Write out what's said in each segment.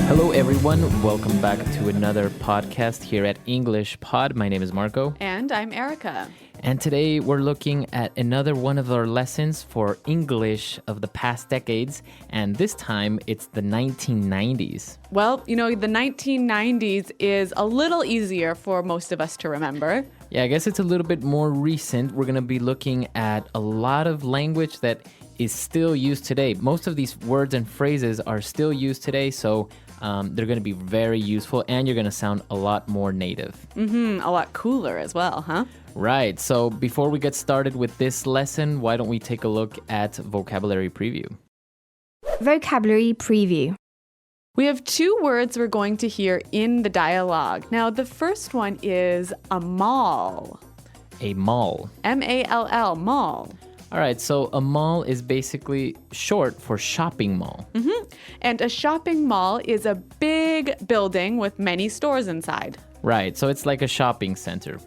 Hello, everyone. Welcome back to another podcast here at English Pod. My name is Marco. And I'm Erica. And today we're looking at another one of our lessons for English of the past decades. And this time it's the 1990s. Well, the 1990s is a little easier for most of us to remember. Yeah, I guess it's a little bit more recent. We're going to be looking at a lot of language that is still used today. Most of these words and phrases are still used today, so they're going to be very useful, and you're going to sound a lot more native. A lot cooler as well, huh? Right. So before we get started with this lesson, why don't we take a look at vocabulary preview? Vocabulary preview. We have two words we're going to hear in the dialogue. Now, the first one is a mall. A mall. M-A-L-L, mall. All right, so a mall is basically short for shopping mall. And a shopping mall is a big building with many stores inside. Right, so it's like a shopping center.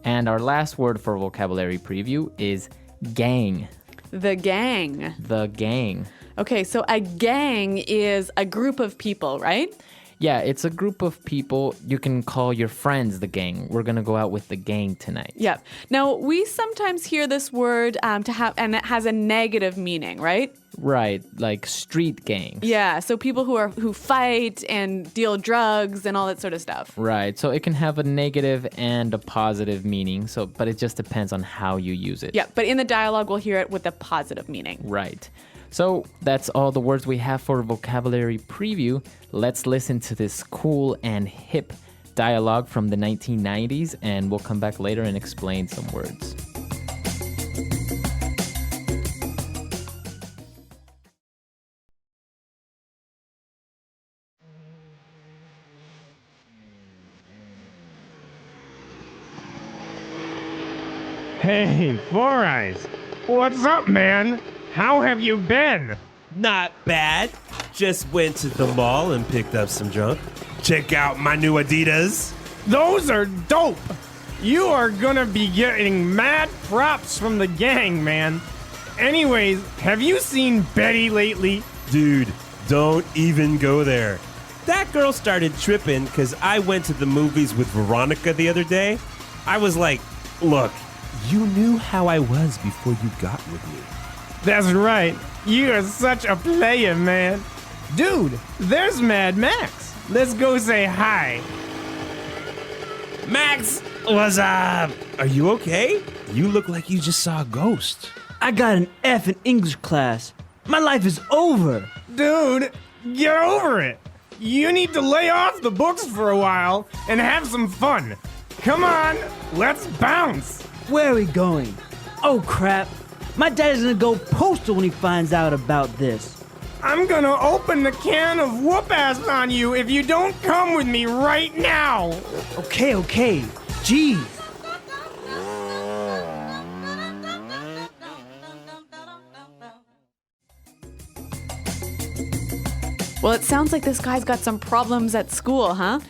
And our last word for vocabulary preview is gang. The gang. The gang. Okay, so a gang is a group of people, right? Yeah, it's a group of people. You can call your friends the gang. We're going to go out with the gang tonight. Yep. Now, we sometimes hear this word and it has a negative meaning, right? Right, like street gangs. Yeah, so people who fight and deal drugs and all that sort of stuff. Right, so it can have a negative and a positive meaning, but it just depends on how you use it. Yeah, but in the dialogue, we'll hear it with a positive meaning. Right. So that's all the words we have for vocabulary preview. Let's listen to this cool and hip dialogue from the 1990s, and we'll come back later and explain some words. Hey, Four Eyes. What's up, man? How have you been? Not bad. Just went to the mall and picked up some junk. Check out my new Adidas. Those are dope. You are gonna be getting mad props from the gang, man. Anyways, have you seen Betty lately? Dude, don't even go there. That girl started tripping because I went to the movies with Veronica the other day. I was like, look, you knew how I was before you got with me. That's right. You are such a player, man. Dude, there's Mad Max. Let's go say hi. Max, what's up? Are you okay? You look like you just saw a ghost. I got an F in English class. My life is over. Dude, get over it. You need to lay off the books for a while and have some fun. Come on, let's bounce. Where are we going? Oh crap. My dad's gonna go postal when he finds out about this. I'm gonna open the can of whoop-ass on you if you don't come with me right now. Okay. Jeez. Well, it sounds like this guy's got some problems at school, huh?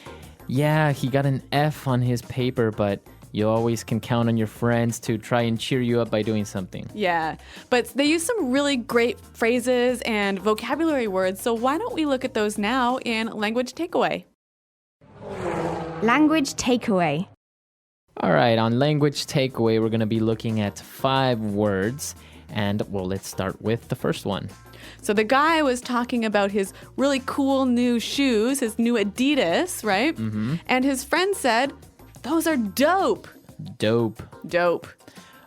Yeah, he got an F on his paper, but you always can count on your friends to try and cheer you up by doing something. Yeah, but they use some really great phrases and vocabulary words, so why don't we look at those now in Language Takeaway? Language takeaway. All right, on Language Takeaway, we're going to be looking at 5 words. And, well, let's start with the first one. So the guy was talking about his really cool new shoes, his new Adidas, right? And his friend said, those are dope. Dope. Dope.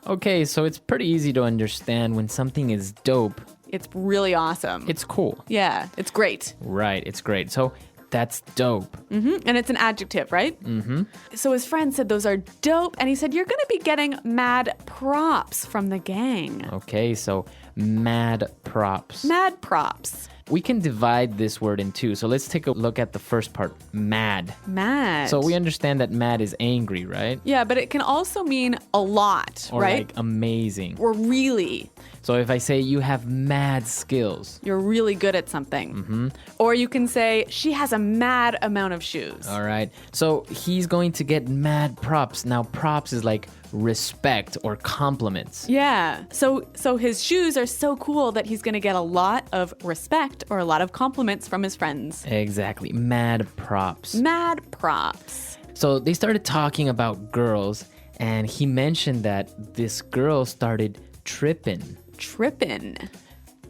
Okay, so it's pretty easy to understand when something is dope. It's really awesome. It's cool. Yeah, it's great. Right, it's great. So that's dope. And it's an adjective, right? So his friend said those are dope, and he said, you're going to be getting mad props from the gang. Okay, so mad props. Mad props. We can divide this word in two. So let's take a look at the first part, mad. Mad. So we understand that mad is angry, right? Yeah, but it can also mean a lot, Or right? like amazing. Or really. So if I say you have mad skills. You're really good at something. Or you can say she has a mad amount of shoes. All right. So he's going to get mad props. Now, props is like respect or compliments. Yeah. So his shoes are so cool that he's going to get a lot of respect or a lot of compliments from his friends. Exactly. Mad props. Mad props. So they started talking about girls, and he mentioned that this girl started tripping. Trippin'.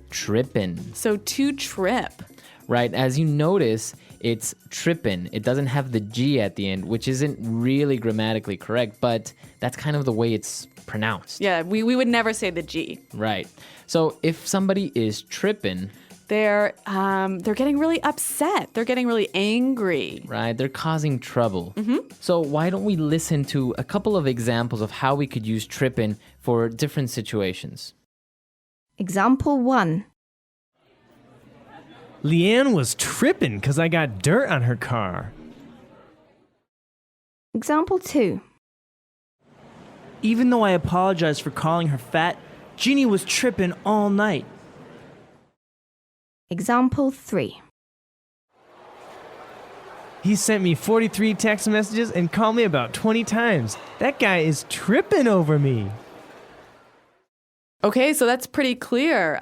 Tripping. So to trip. Right. As you notice, it's trippin'. It doesn't have the G at the end, which isn't really grammatically correct, but that's kind of the way it's pronounced. Yeah, we would never say the G. Right. So if somebody is tripping, They're getting really upset. They're getting really angry. right, they're causing trouble. So why don't we listen to a couple of examples of how we could use trippin' for different situations? Example 1. Leanne was tripping because I got dirt on her car. Example 2. Even though I apologized for calling her fat, Jeannie was tripping all night. Example 3. He sent me 43 text messages and called me about 20 times. That guy is tripping over me. Okay, so that's pretty clear.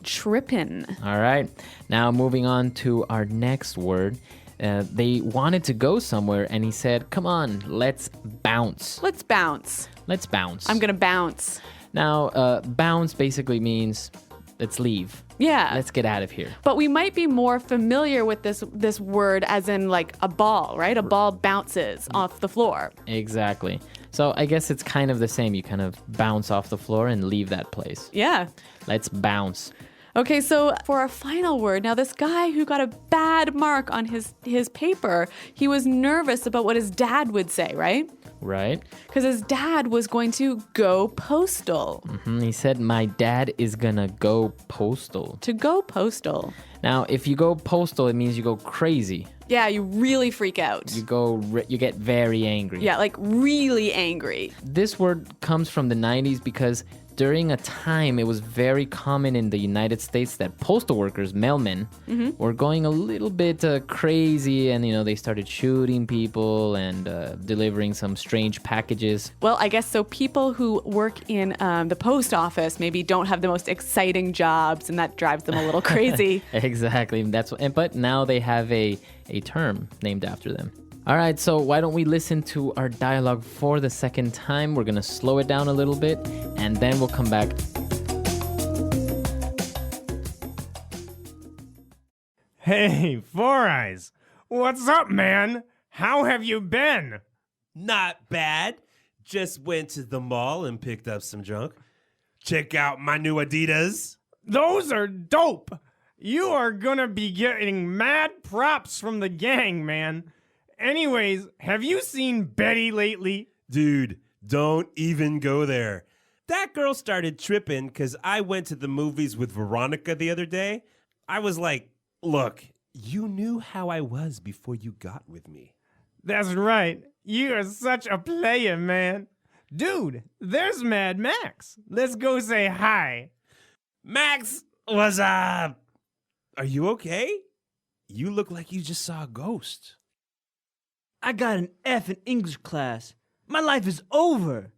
Trippin'. All right. Now moving on to our next word. They wanted to go somewhere, and he said, come on, let's bounce. Let's bounce. Let's bounce. I'm going to bounce. Now, bounce basically means let's leave. Yeah. Let's get out of here. But we might be more familiar with this word as in like a ball, right? A ball bounces off the floor. Exactly. So I guess it's kind of the same. You kind of bounce off the floor and leave that place. Yeah. Let's bounce. Okay, so for our final word, now this guy who got a bad mark on his paper, he was nervous about what his dad would say, right? Right? Because his dad was going to go postal. He said, my dad is gonna go postal. To go postal. Now, if you go postal, it means you go crazy. Yeah, you really freak out. You get very angry. Yeah, like really angry. This word comes from the 90s because during a time it was very common in the United States that postal workers, mailmen, were going a little bit crazy, and they started shooting people and delivering some strange packages. Well, I guess so people who work in the post office maybe don't have the most exciting jobs, and that drives them a little crazy. Exactly. But now they have a term named after them. All right, so why don't we listen to our dialogue for the second time? We're going to slow it down a little bit, and then we'll come back. Hey, Four Eyes. What's up, man? How have you been? Not bad. Just went to the mall and picked up some junk. Check out my new Adidas. Those are dope. You are gonna be getting mad props from the gang, man. Anyways, have you seen Betty lately? Dude, don't even go there. That girl started tripping because I went to the movies with Veronica the other day. I was like, look, you knew how I was before you got with me. That's right. You are such a player, man. Dude, there's Mad Max. Let's go say hi. Max, what's up? Are you okay? You look like you just saw a ghost. I got an F in English class. My life is over.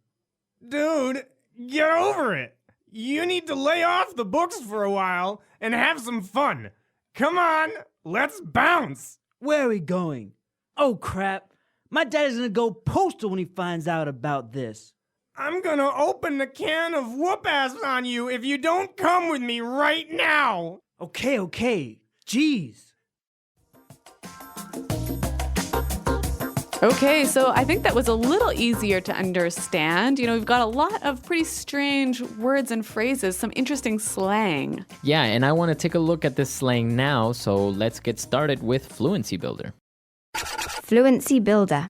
Dude, get over it. You need to lay off the books for a while and have some fun. Come on, let's bounce. Where are we going? Oh, crap. My dad is going to go postal when he finds out about this. I'm gonna open the can of whoop-ass on you if you don't come with me right now. Okay. Jeez. Okay, so I think that was a little easier to understand. We've got a lot of pretty strange words and phrases, some interesting slang. Yeah, and I want to take a look at this slang now, so let's get started with Fluency Builder. Fluency Builder.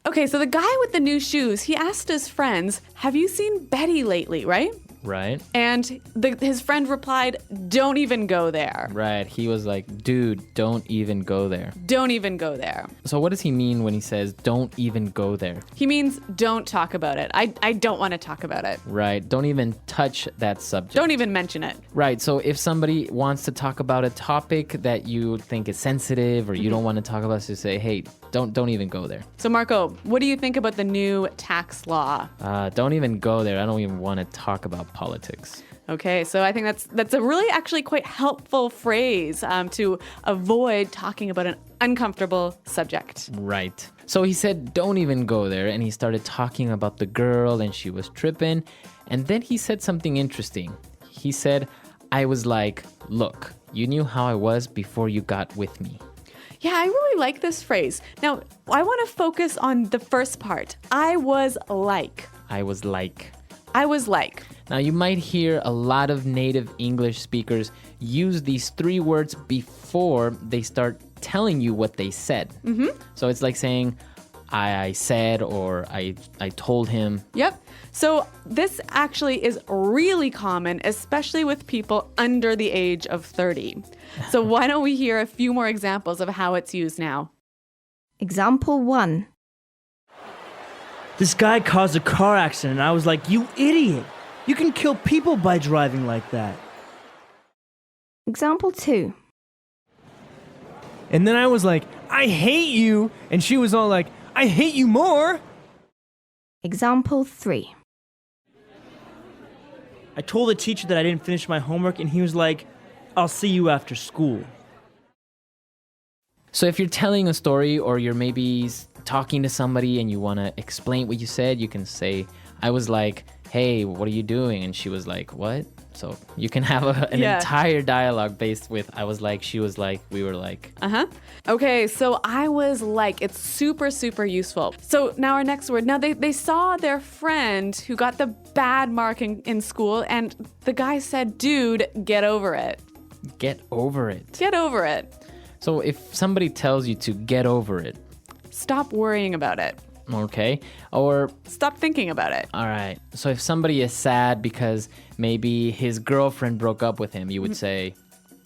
Okay, so the guy with the new shoes, he asked his friends, have you seen Betty lately, right? Right. And his friend replied, don't even go there. Right. He was like, dude, don't even go there. Don't even go there. So what does he mean when he says, don't even go there? He means don't talk about it. I don't want to talk about it. Right. Don't even touch that subject. Don't even mention it. Right. So if somebody wants to talk about a topic that you think is sensitive or you don't want to talk about, just say, hey, don't even go there. So Marco, what do you think about the new tax law? Don't even go there. I don't even want to talk about politics. Okay, so I think that's a really actually quite helpful phrase to avoid talking about an uncomfortable subject. Right. So he said, don't even go there. And he started talking about the girl and she was tripping. And then he said something interesting. He said, I was like, look, you knew how I was before you got with me. Yeah, I really like this phrase. Now, I want to focus on the first part. I was like. I was like. I was like. Now, you might hear a lot of native English speakers use these three words before they start telling you what they said. Mm-hmm. So it's like saying, I said, or I told him. Yep. So this actually is really common, especially with people under the age of 30. So why don't we hear a few more examples of how it's used now? Example 1. This guy caused a car accident, and I was like, you idiot! You can kill people by driving like that. Example 2. And then I was like, I hate you. And she was all like, I hate you more. Example 3. I told the teacher that I didn't finish my homework, and he was like, I'll see you after school. So if you're telling a story or you're maybe talking to somebody and you want to explain what you said, you can say, I was like, hey, what are you doing? And she was like, what? So you can have an entire dialogue based with I was like, she was like, we were like. Uh-huh. Okay, so I was like, it's super, super useful. So now our next word. Now they saw their friend who got the bad mark in school, and the guy said, dude, get over it. Get over it. Get over it. So if somebody tells you to get over it. Stop worrying about it. Okay. Or stop thinking about it. All right. So if somebody is sad because maybe his girlfriend broke up with him, you would say,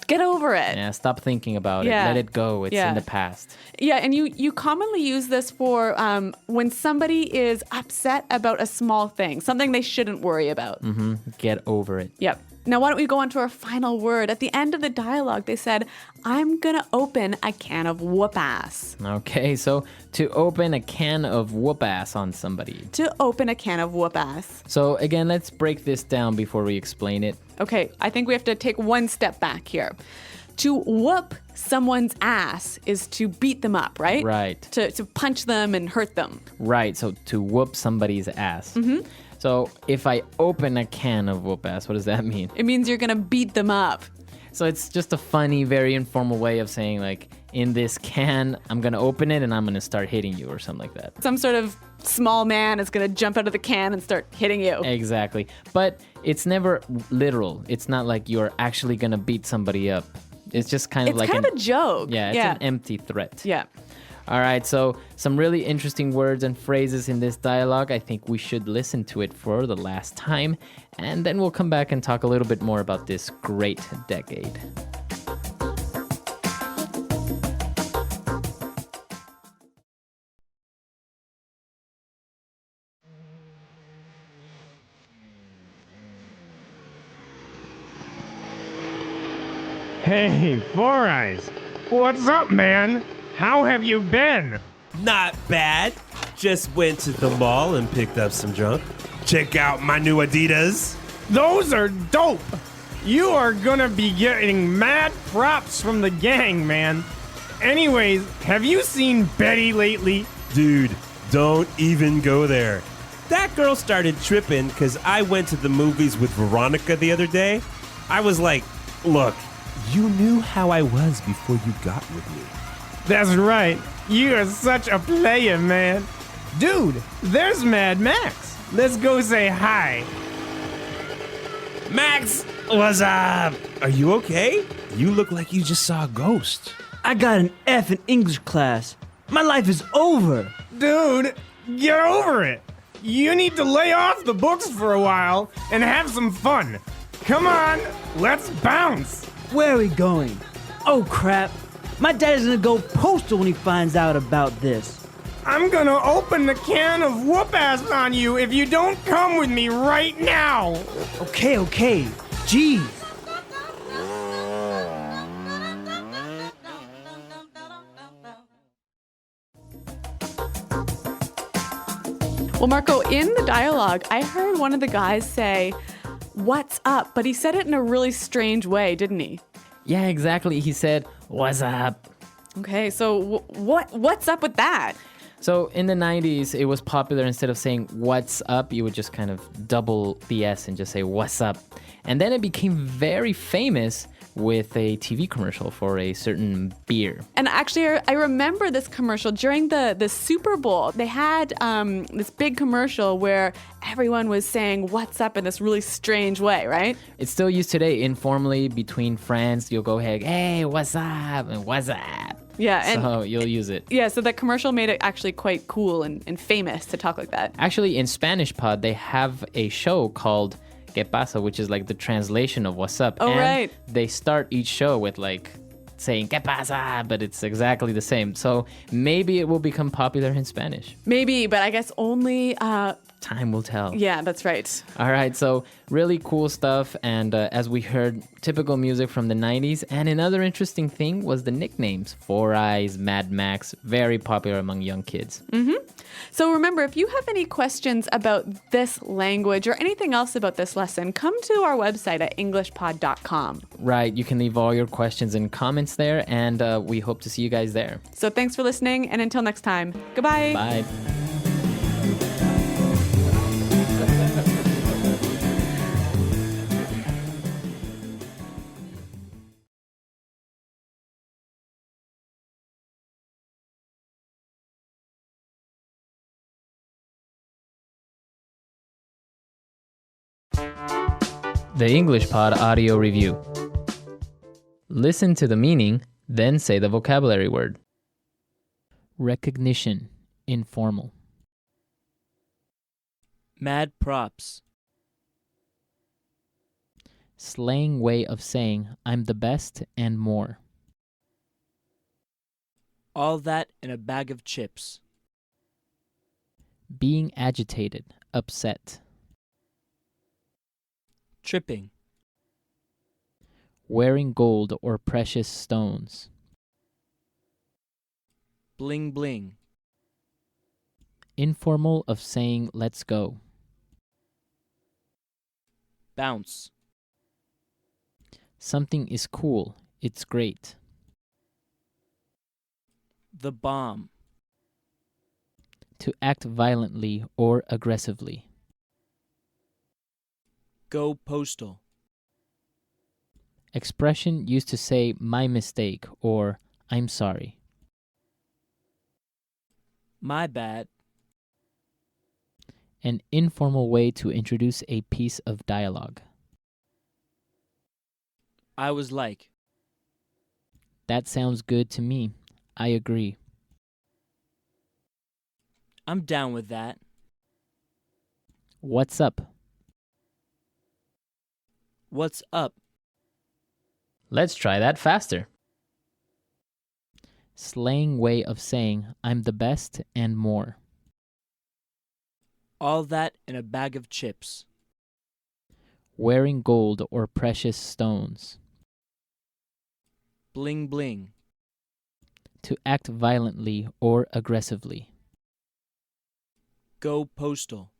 get over it. Yeah, stop thinking about it. Let it go. It's in the past. Yeah, and you commonly use this for when somebody is upset about a small thing, something they shouldn't worry about. Mm-hmm. Get over it. Yep. Now, why don't we go on to our final word? At the end of the dialogue, they said, I'm going to open a can of whoop-ass. Okay, so to open a can of whoop-ass on somebody. To open a can of whoop-ass. So again, let's break this down before we explain it. Okay, I think we have to take one step back here. To whoop someone's ass is to beat them up, right? Right. To punch them and hurt them. Right, so to whoop somebody's ass. Mm-hmm. So if I open a can of whoop-ass, what does that mean? It means you're going to beat them up. So it's just a funny, very informal way of saying, like, in this can, I'm going to open it and I'm going to start hitting you or something like that. Some sort of small man is going to jump out of the can and start hitting you. Exactly. But it's never literal. It's not like you're actually going to beat somebody up. It's just kind of like kind of a joke. Yeah, it's an empty threat. Yeah. All right, so some really interesting words and phrases in this dialogue. I think we should listen to it for the last time, and then we'll come back and talk a little bit more about this great decade. Hey, Four Eyes. What's up, man? How have you been? Not bad. Just went to the mall and picked up some junk. Check out my new Adidas. Those are dope. You are gonna be getting mad props from the gang, man. Anyways, have you seen Betty lately? Dude, don't even go there. That girl started tripping because I went to the movies with Veronica the other day. I was like, look, you knew how I was before you got with me. That's right. You are such a player, man. Dude, there's Mad Max. Let's go say hi. Max, what's up? Are you okay? You look like you just saw a ghost. I got an F in English class. My life is over. Dude, get over it. You need to lay off the books for a while and have some fun. Come on, let's bounce. Where are we going? Oh crap. My dad is gonna go postal when he finds out about this. I'm gonna open the can of whoop-ass on you if you don't come with me right now. Okay. Jeez. Well, Marco, in the dialogue, I heard one of the guys say, "What's up?" But he said it in a really strange way, didn't he? Yeah, exactly. He said, "What's up?" Okay, so what's up with that? So in the 90s, it was popular instead of saying "what's up," you would just kind of double the S and just say "what's up." And then it became very famous with a TV commercial for a certain beer. And actually, I remember this commercial during the Super Bowl. They had this big commercial where everyone was saying "what's up" in this really strange way, right? It's still used today informally between friends. You'll go ahead, "Hey, what's up?" and "what's up?" Yeah, and So you'll use it. yeah, so that commercial made it actually quite cool and famous to talk like that. Actually, in Spanish Pod, they have a show called ¿Qué pasa?, which is like the translation of "what's up?" Oh, and right. they start each show with like saying ¿Qué pasa?, but it's exactly the same. So maybe it will become popular in Spanish. Maybe, but I guess only, Time will tell. yeah, that's right. All right, so really cool stuff. And as we heard, typical music from the 90s. And another interesting thing was the nicknames. Four Eyes, Mad Max, very popular among young kids. So remember, if you have any questions about this language or anything else about this lesson, come to our website at englishpod.com. Right, you can leave all your questions and comments there. And we hope to see you guys there. So thanks for listening, and until next time, goodbye. Bye. The English Pod Audio Review. Listen to the meaning, then say the vocabulary word. Recognition, informal. Mad props. Slang way of saying I'm the best and more. All that in a bag of chips. Being agitated, upset. Tripping. Wearing gold or precious stones. Bling bling. Informal of saying let's go. Bounce. Something is cool, it's great. The bomb. To act violently or aggressively. Go postal. Expression used to say my mistake or I'm sorry. My bad. An informal way to introduce a piece of dialogue. I was like, That sounds good to me. I agree. I'm down with that. What's up? What's up? Let's try that faster. Slang way of saying I'm the best and more. All that in a bag of chips. Wearing gold or precious stones. Bling bling. To act violently or aggressively. Go postal.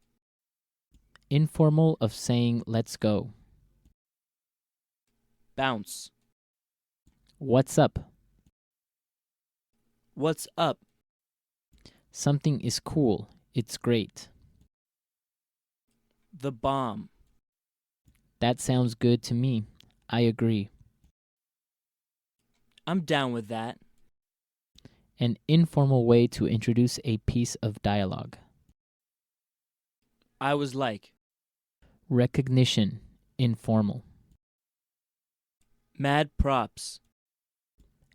Informal of saying let's go. Bounce. What's up? What's up? Something is cool. It's great. The bomb. That sounds good to me. I agree. I'm down with that. An informal way to introduce a piece of dialogue. I was like, Recognition, informal. mad props.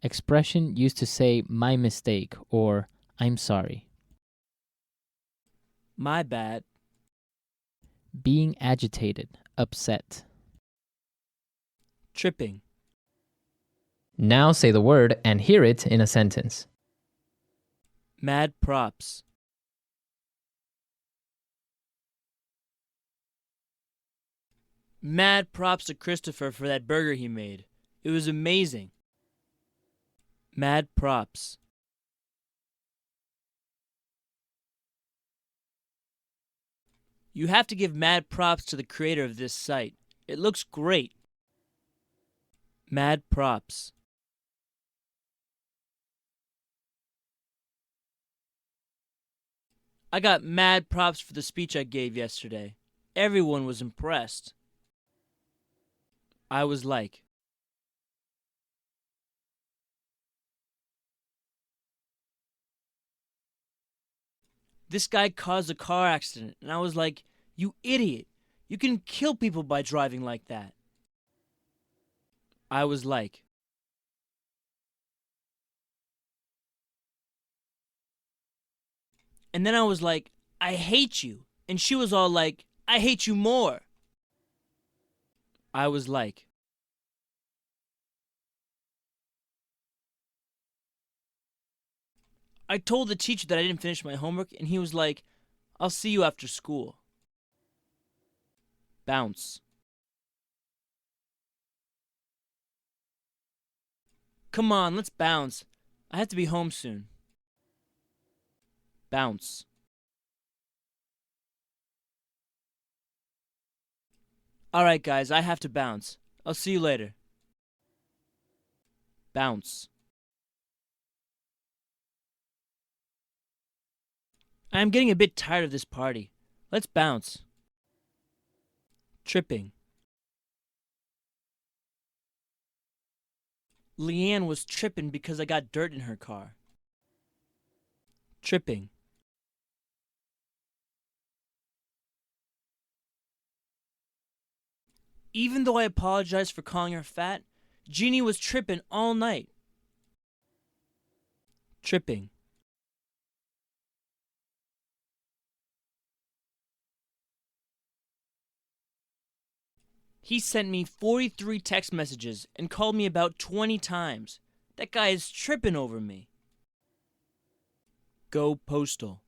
Expression used to say my mistake or I'm sorry. My bad. being agitated, upset. Tripping. Now say the word and hear it in a sentence. Mad props. Mad props to Christopher for that burger he made. It was amazing. Mad props. You have to give mad props to the creator of this site. It looks great. Mad props. I got mad props for the speech I gave yesterday. Everyone was impressed. I was like, this guy caused a car accident, and I was like, you idiot. You can kill people by driving like that. I was like, and then I was like, I hate you. And she was all like, I hate you more. I was like, I told the teacher that I didn't finish my homework, and he was like, I'll see you after school. Bounce. Come on, let's bounce. I have to be home soon. Bounce. Alright guys, I have to bounce. I'll see you later. Bounce. I'm getting a bit tired of this party. Let's bounce. Tripping. Leanne was tripping because I got dirt in her car. Tripping. Even though I apologized for calling her fat, Jeannie was tripping all night. Tripping. He sent me 43 text messages and called me about 20 times. That guy is tripping over me. Go postal.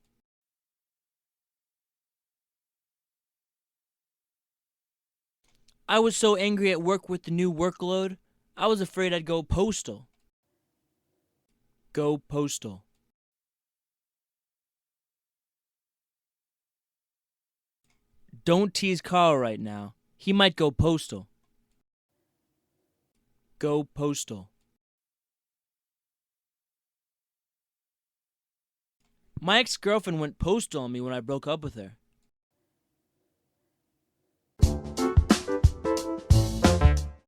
I was so angry at work with the new workload, I was afraid I'd go postal. Go postal. Don't tease Carl right now. He might go postal. Go postal. My ex-girlfriend went postal on me when I broke up with her.